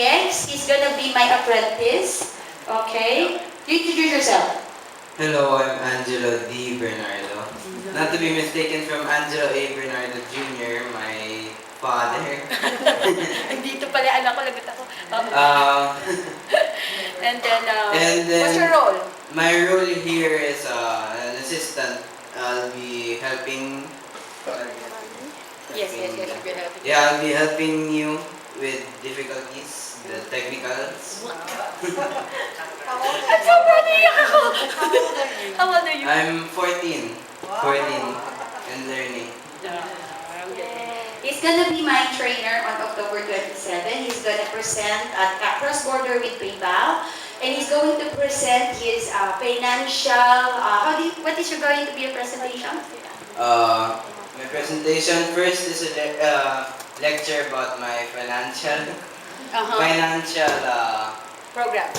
Yes, he's gonna be my apprentice. Okay? You introduce yourself. Hello, I'm Angelo D. Bernardo. Not to be mistaken from Angelo A. Bernardo Jr., my father. Dito pala anak ko, lagot ako. Um, And then, and then, what's your role? My role here is an assistant. I'll be helping. Yes, you're helping. Yeah, I'll be helping you with difficulties, the technicals. I'm so proud of you! How old are you? I'm 14. 14 and learning. He's gonna be my trainer on October 27. He's gonna present at Cross Border with PayPal, and he's going to present his financial. What is going to be a presentation? My presentation first is a lecture about my financial Program.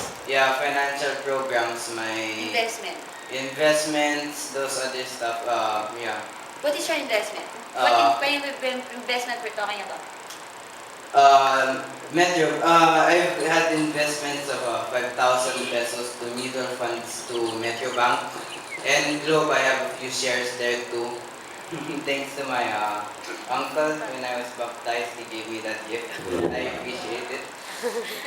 financial programs, my Investment. investments, those other stuff. What is your investment? Uh, What investment we're talking about? Metro. I've had investments of 5,000 pesos to mutual funds to Metro Bank, and Globe. I have a few shares there too. Thanks to my uncle when I was baptized, he gave me that gift. I appreciate it.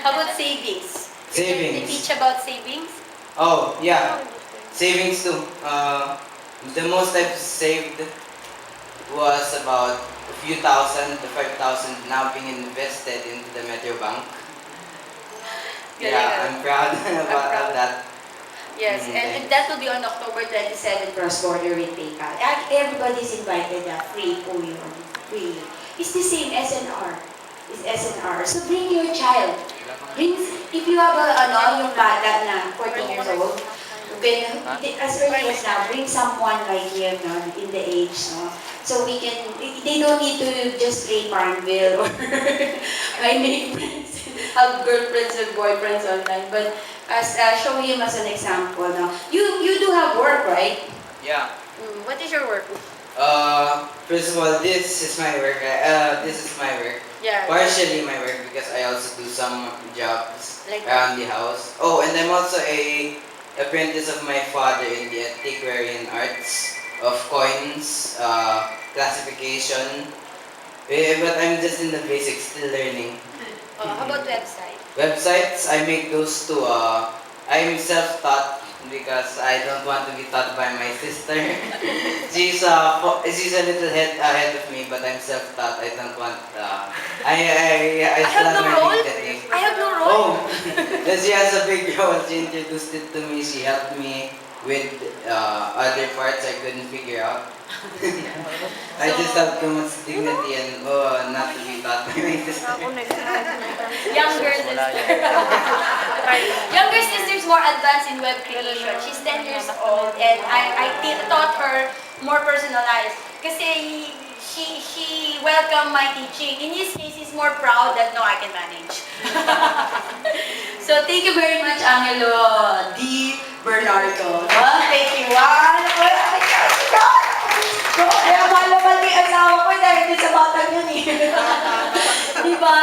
How about savings? Savings. Teach about savings? Oh yeah, savings too. The most I've saved was about a few thousand to 5,000 now being invested into the Metro Bank. Yeah, I'm proud about that. Yes, and that will be on October 27, Cross Border with PayPal. Everybody's invited, free po yun. Free. It's the same SNR. It's SNR. So bring your child. If you have yung bata na 14 years old, as early as now, bring someone like him in the age, no? So we can, they don't need to just play Farmville or I make friends, have girlfriends and boyfriends online, but as show him as an example. No? You do have work, right? Yeah. What is your work? First of all, this is my work. This is my work. Yeah. Partially my work because I also do some jobs Like around the house. Oh, and I'm also a apprentice of my father in the antiquarian arts of coins, classification. But I'm just in the basics, still learning. How about website? Websites, I make those too. I'm self-taught because I don't want to be taught by my sister. she's a little ahead of me, but I'm self-taught. I don't want. I still have no my role? technique. I have no role? Oh, then she has a big role. She introduced it to me. She helped me with other parts I couldn't figure out. I just have too much dignity and not to be taught by my sister. Younger sister. Younger sister's more advanced in web creation. She's 10 years old and I taught her more personalized. Kasi she welcomed my teaching. In his case, he's more proud that no, I can manage. So thank you very much, Angelo D. Bernardo. Thank you. Wow! Kaya malaman ko yung asawa ko dahil din sa batang yun eh. Diba?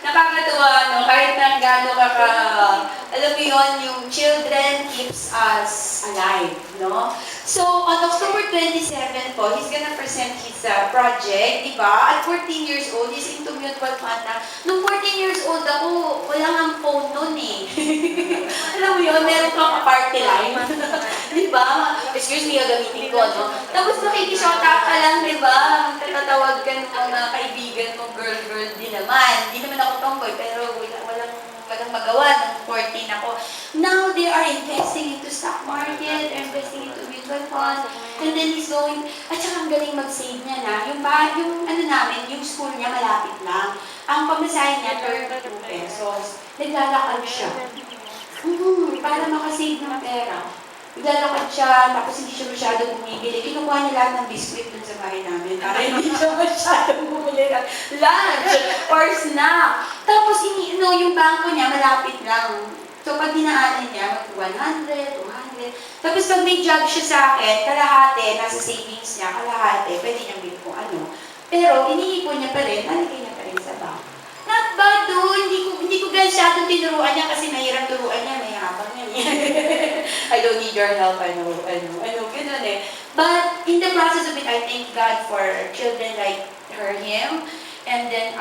Nakakatuwa, no? Kahit na gano'n alam mo yun, yung children keeps us alive, no? So, on October 27 po, he's gonna present his project, diba? At 14 years old, he's into mutual fund na. Nung 14 years old ako, wala nga phone nun eh. Alam mo yun, meron kang party line. Diba? Excuse me, gagamitin ko, no? Tapos nakikishota ka lang, diba? Tatawag ka ng mga kaibigan mo, girl din naman. Hindi naman ako tomboy, pero walang magawa ng 14 ako. Now they are investing into stock market, investing into mutual funds, and then he's going, at saka ang galing mag-save niya na, yung yung school niya malapit lang. Ang pamasahe niya, 32 pesos. Naglalakad siya. Para makasave ng pera. Naglalakad siya, tapos hindi siya masyadong bumibili. Kinukuha niya lahat ng biskuit dun sa bahay namin para hindi siya masyadong bumili ng lunch or snack. Tapos yung bangko niya malapit lang. So pag dinaanan niya, mag 100, 200. Tapos pag may job siya sa akin, kalahati, nasa savings niya, kalahati, pwede niyang bilhin kung ano. Pero iniipon niya pa rin, nalagay niya pa rin sa bangko. Not bad, hindi ko ganun masyadong tinuruan niya kasi mahirap turuan niya, may habang yan. I don't need your help, ganun eh. But in the process of it, I thank God for children like him. And then,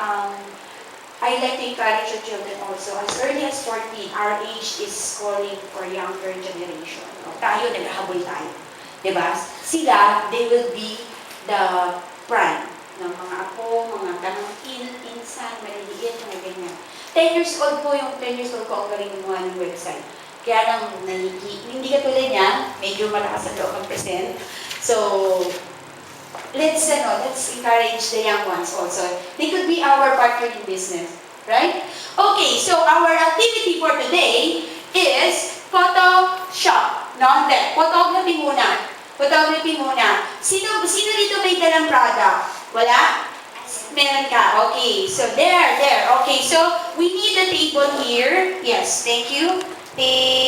I like to encourage your children also. As early as 14, our age is calling for younger generation. O, tayo, naghahabol tayo. Diba? Sila, they will be the prime ng mga apo, mga pamangkin, pinsan, maliliit, mga ganyan. 10 years old po yung 10 years old ko ang galing gumawa ng website. Kaya lang, hindi ka tulad niya, medyo malakas ang loob ang present. So, let's encourage the young ones also. They could be our partner in business, right? Okay, so our activity for today is Photoshop. Photography muna. Photography muna. Sino dito may dalang product? Wala? Meron ka. Okay, so there. Okay, so we need a table here. Yes, thank you.